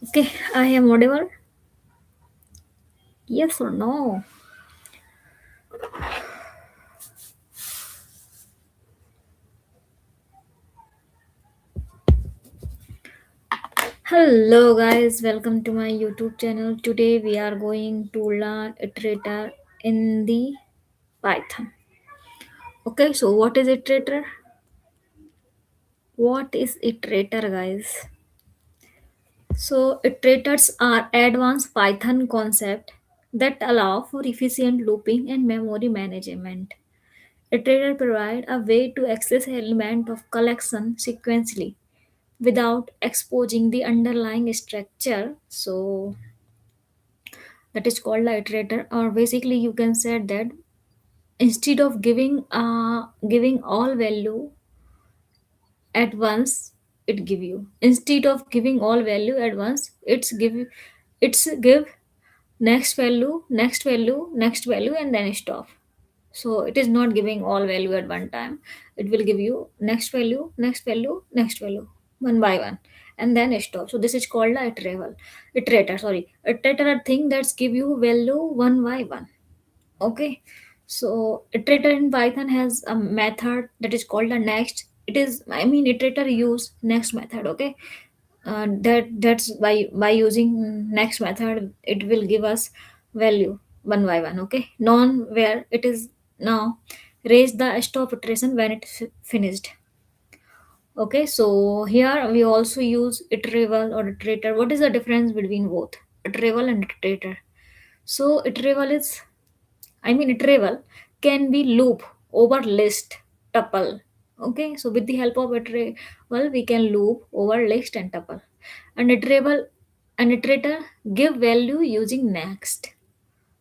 Okay, I am audible. Yes or no? Hello, guys. Welcome to my YouTube channel. Today we are going to learn iterator in the Python. Okay, so what is iterator? What is iterator, guys? So iterators are advanced Python concept that allow for efficient looping and memory management. Iterator provide a way to access element of collection sequentially without exposing the underlying structure. So that is called the iterator, or basically you can say that instead of giving all value at once, it give you, instead of giving all value at once, it's give next value, next value, next value, and then stop. So it is not giving all value at one time. It will give you next value, next value, next value, one by one, and then stop. So this is called the iterator. Sorry, iterator are thing that's give you value one by one. Okay, so iterator in Python has a method that is called a next. It is, I mean, iterator use next method. Okay, that's by using next method, it will give us value one by one. Okay, non where it is now raise the stop iteration when it's finished. Okay, so here we also use iterable or iterator. What is the difference between both iterable and iterator? So iterable is, I mean, iterable can be loop over list tuple. Okay, so with the help of iterable, we can loop over list and tuple. And iterable, an iterator give value using next.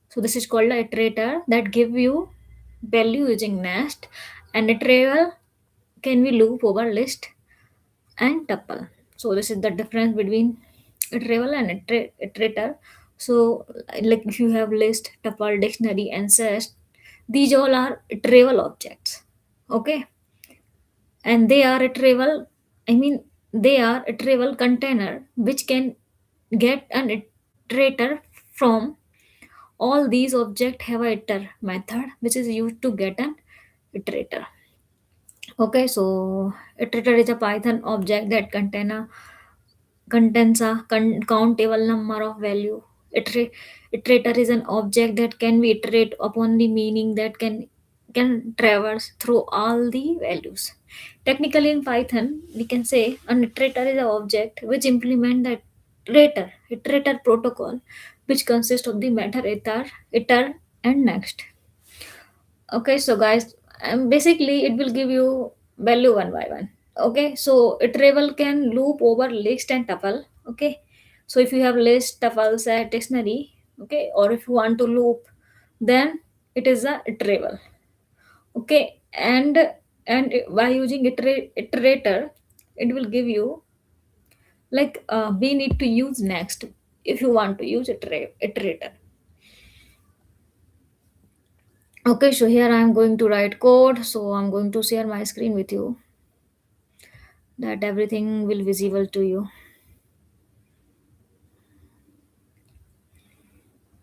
So this is called a iterator that give you value using next. And iterable can be loop over list and tuple. So this is the difference between iterable and iterator. So like if you have list, tuple, dictionary, and set, these all are iterable objects. Okay, and they are iterable. I mean, they are iterable container which can get an iterator from all these objects have a iter method which is used to get an iterator. Okay, so iterator is a Python object that contains a countable number of value. Iterator is an object that can be iterate upon the meaning that can traverse through all the values. Technically in Python, we can say an iterator is an object which implement the iterator protocol, which consists of the method iter, and next. Okay, so guys, basically it will give you value one by one. Okay, so iterable can loop over list and tuple. Okay, so if you have list, tuple, set, dictionary, okay, or if you want to loop, then it is a iterable. Okay, and by using iterator, it will give you like we need to use next if you want to use iterator. Okay, so here I am going to write code. So I'm going to share my screen with you that everything will visible to you.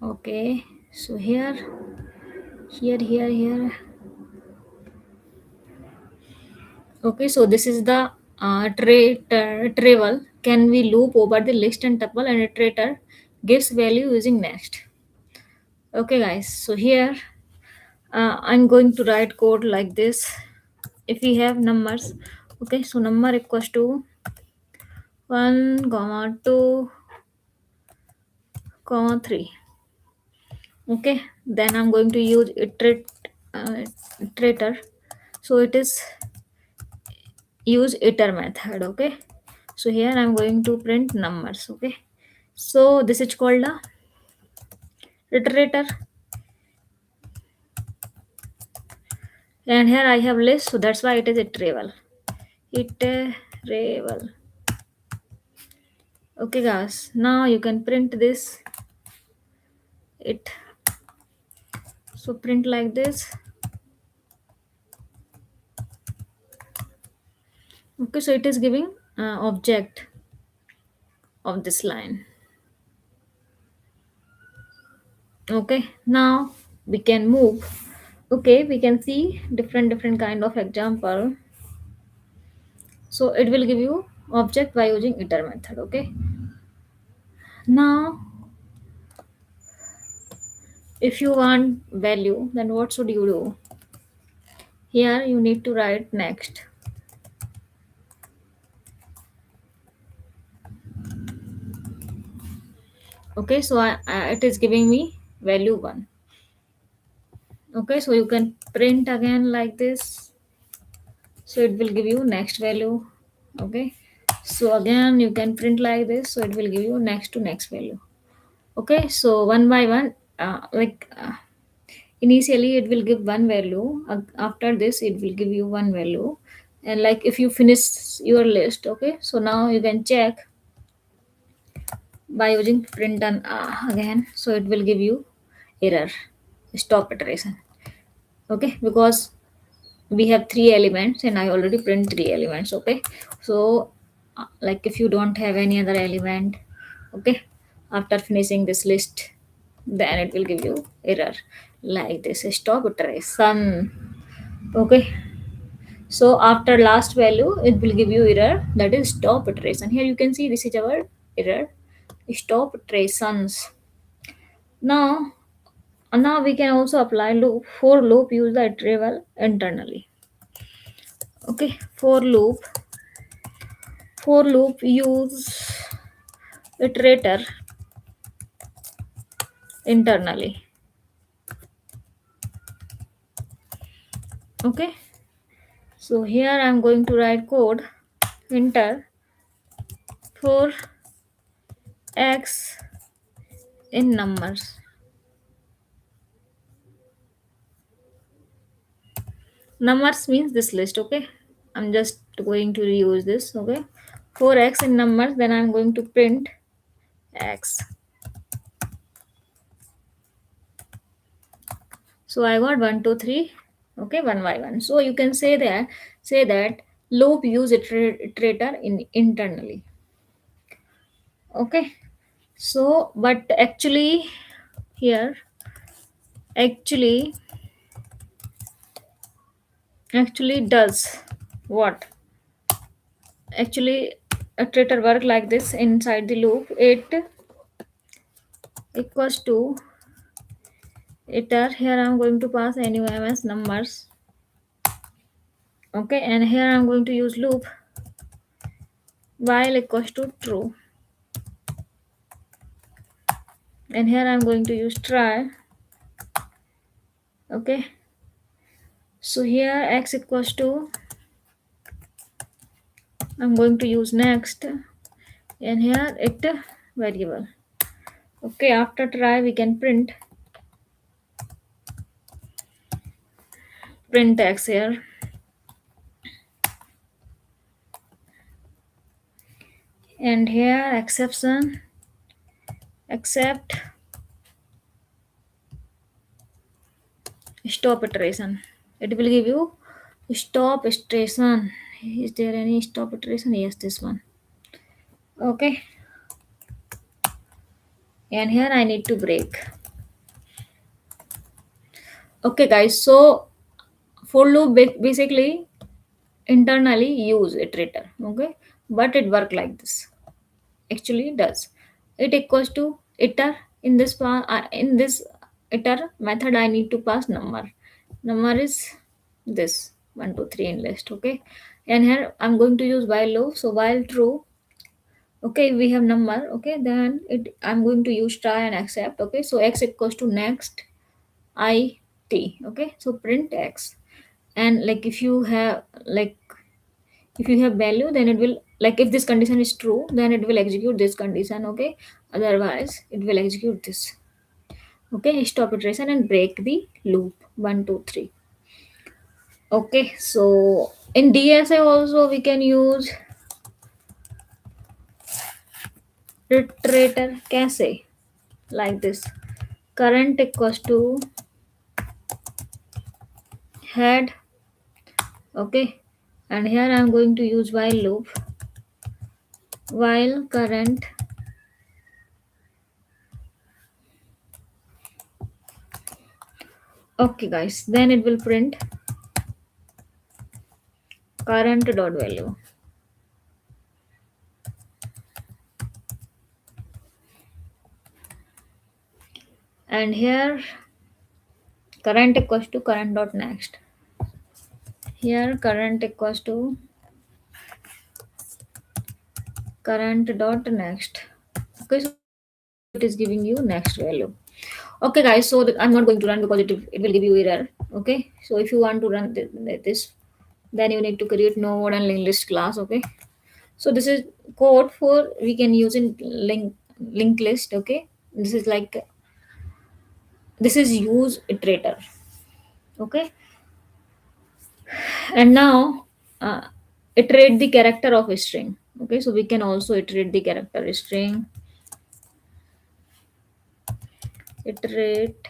Okay, so here. Okay, so this is the travel. Can we loop over the list and tuple, and iterator gives value using next. Okay, guys. So here I'm going to write code like this. If we have numbers, okay. So number equals to 1, 2, 3. Okay. Then I'm going to use iterator. So it is use iter method. Okay, so here I'm going to print numbers. Okay, so this is called a iterator, and here I have list, so that's why it is iterable. Okay guys, now you can print this it. So print like this. Okay, so it is giving object of this line. Okay, now we can move. Okay, we can see different kind of example. So it will give you object by using iter method. Okay, now if you want value, then what should you do? Here you need to write next. Okay, so it is giving me value 1. Okay, so you can print again like this, so it will give you next value. Okay, so again you can print like this, so it will give you next to next value. Okay, so one by one, initially it will give one value. After this it will give you one value, and like if you finish your list. Okay, so now you can check by using print and again, so it will give you error, stop iteration. Okay, because we have three elements and I already print three elements. Okay, so like if you don't have any other element, okay, after finishing this list, then it will give you error like this, stop iteration. Okay, so after last value it will give you error, that is stop iteration. Here you can see this is our error, stop iterations. Now now we can also apply loop. For loop, use the interval internally. Okay, for loop use iterator internally. Okay, so here I'm going to write code enter for x in numbers. Numbers means this list. Okay, I'm just going to reuse this. Okay, for x in numbers, then I'm going to print x. So I got 1 2 3. Okay, one by one. So you can say that loop use iterator in internally. Okay, so but here actually actually does what? Actually iterator work like this. Inside the loop, it equals to iter. Here I'm going to pass num as numbers. Okay, and here I'm going to use loop while equals to true, and here I'm going to use try. Okay, so here x equals to, I'm going to use next, and here it variable. Okay, after try we can print x here, and here exception except stop iteration. It will give you stop iteration. Is there any stop iteration? Yes, this one. Okay, and here I need to break. Okay guys, so for loop basically internally use iterator. Okay, but it work like this. Actually it does. It equals to iter. In this iter method I need to pass number is this 1 2 3 in list. Okay, and here I'm going to use while loop. So while true, okay, we have number. Okay, then it I'm going to use try and accept. Okay, so x equals to next I t. Okay, so print x. And like if you have value, then it will, like if this condition is true, then it will execute this condition. Okay, otherwise it will execute this. Okay, stop iteration and break the loop 1 2 3. Okay, so in DSA also we can use iterator cache like this. Current equals to head. Okay, And here I'm going to use while loop. While current, okay guys, then it will print current dot value. And here current equals to current dot next. Here current equals to current dot next. Okay, so it is giving you next value. Okay guys, so I'm not going to run because it will give you error. Okay, so if you want to run this, then you need to create node and linked list class. Okay, so this is code for we can use in linked list. Okay, this is like this is use iterator. Okay, and now iterate the character of a string. Okay, so we can also iterate the character string. Iterate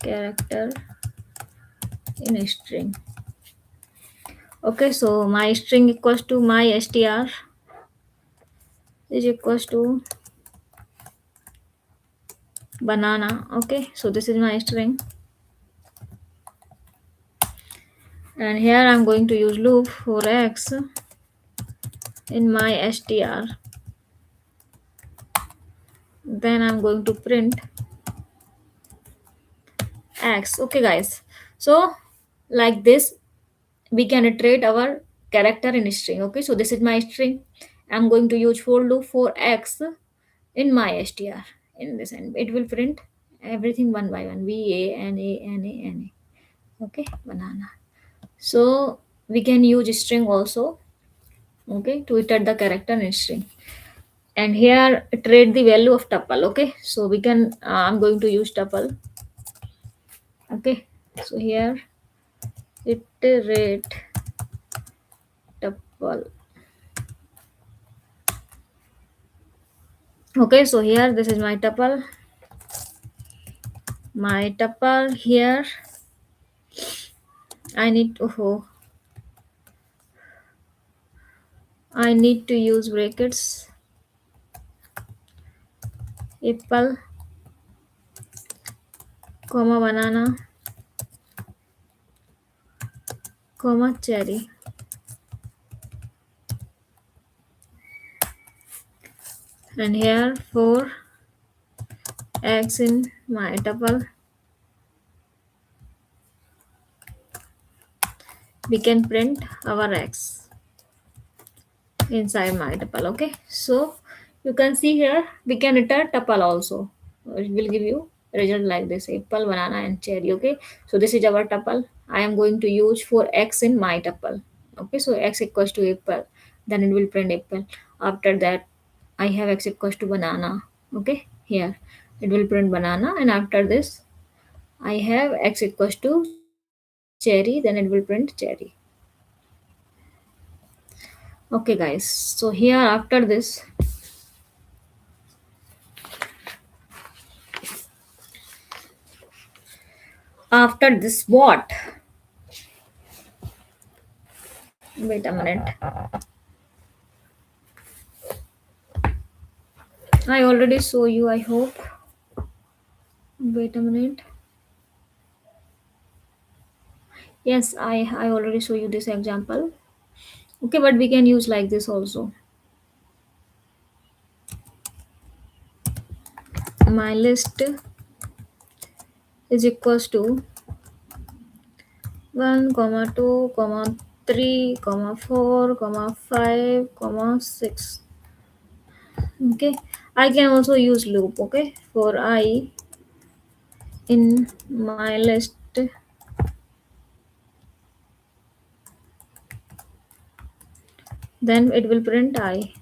character in a string. Okay, so my string equals to my str is equals to banana. Okay, so this is my string, and here I'm going to use loop for x in my str. Then I'm going to print x. Okay guys, so like this we can iterate our character in string. Okay, so this is my string. I'm going to use for loop for x in my str. In this, and it will print everything one by one. V a n a n a n a. Okay, banana. So we can use string also. Okay, to iterate the character in string. And here iterate the value of tuple. Okay, so we can I'm going to use tuple. Okay, so here iterate tuple. Okay, so here this is my tuple. My tuple here I need to I need to use brackets. Apple, comma banana, comma cherry. And here for x in my tuple, we can print our x inside my tuple. Okay, so you can see here we can enter tuple also. It will give you result like this: apple, banana, and cherry. Okay, so this is our tuple. I am going to use for x in my tuple. Okay, so x equals to apple, then it will print apple. After that, I have x equals to banana. Okay, here it will print banana, and after this, I have x equals to cherry, then it will print cherry. Okay, guys. So here after this what? Wait a minute. I already saw you. I hope. Wait a minute. Yes, I already show you this example. Okay, but we can use like this also. My list is equals to 1, comma 2, comma 3, comma 4, comma 5, comma 6. Okay, I can also use loop. Okay, for I in my list, then it will print I.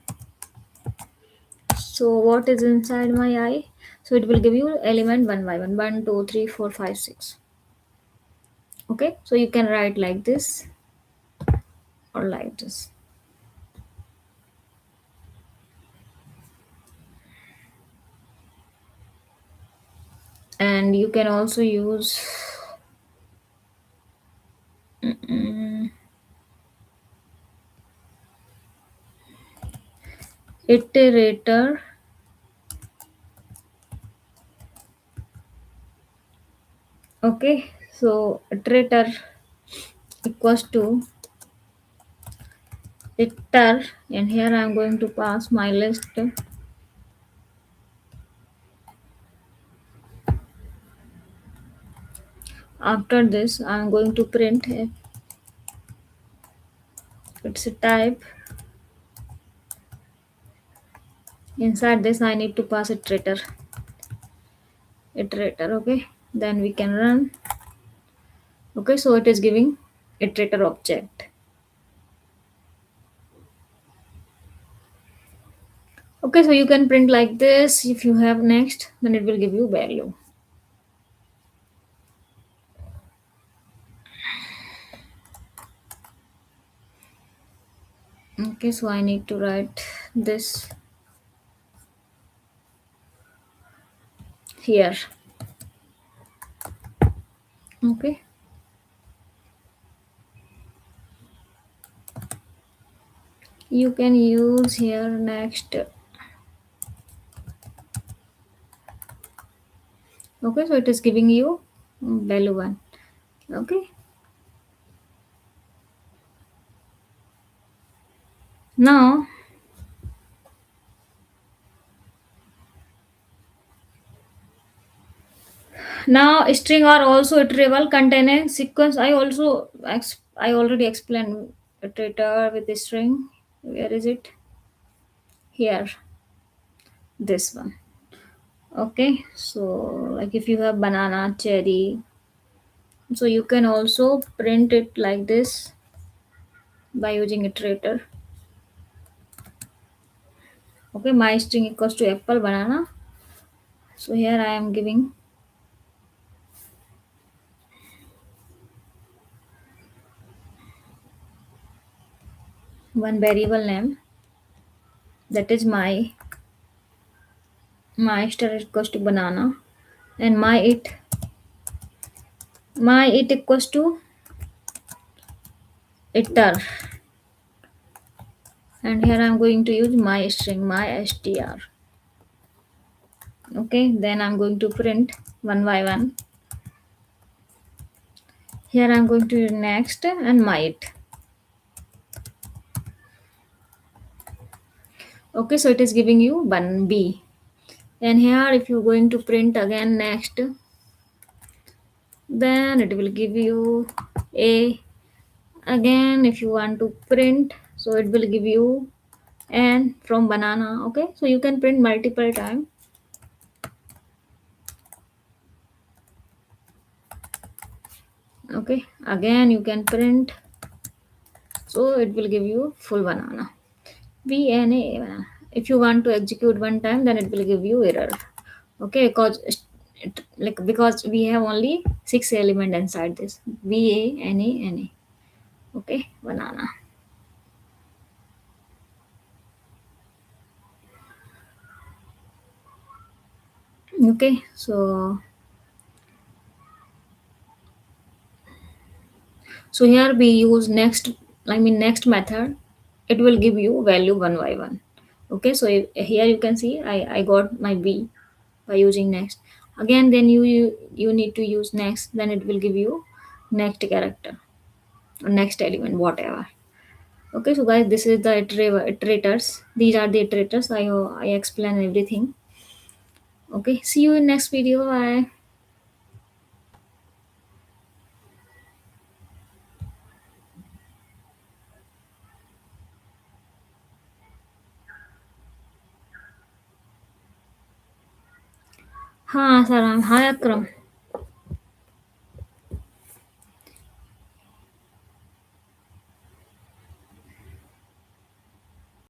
So what is inside my I? So it will give you element one by one. 1, 2, 3, 4, 5, 6. Okay, so you can write like this or like this. And you can also use iterator. Okay, so iterator equals to iter, and here I'm going to pass my list. After this I'm going to print its a type. Inside this I need to pass iterator. Okay, then we can run. Okay, so it is giving iterator object. Okay, so you can print like this. If you have next, then it will give you value. Okay, so I need to write this here. Okay, you can use here next. Okay, so it is giving you value 1. Okay, now string are also iterable containing sequence. I already explained iterator with the string. Where is it? Here, this one. Okay, so like if you have banana, cherry, so you can also print it like this by using iterator. Okay, my string equals to apple, banana. So here I am giving one variable name, that is my star equals to banana, and my it equals to iter, and here I'm going to use my string, my str. Okay, then I'm going to print one by one. Here I'm going to next and my it. Okay, so it is giving you one b, and here if you're going to print again next, then it will give you a. Again if you want to print, so it will give you n from banana. Okay, so you can print multiple time. Okay, again you can print, so it will give you full banana, bna banana. If you want to execute one time, then it will give you error. Okay, because we have only 6 element inside this, bana. Okay, banana. Okay, so here we use next method. It will give you value one by one. Okay, so here you can see I got my b by using next. Again, then you need to use next, then it will give you next character or next element, whatever. Okay, so guys, this is the iterators. These are the iterators. I explain everything. Okay, see you in next video. Bye. हाँ sir, हाँ अक्रम.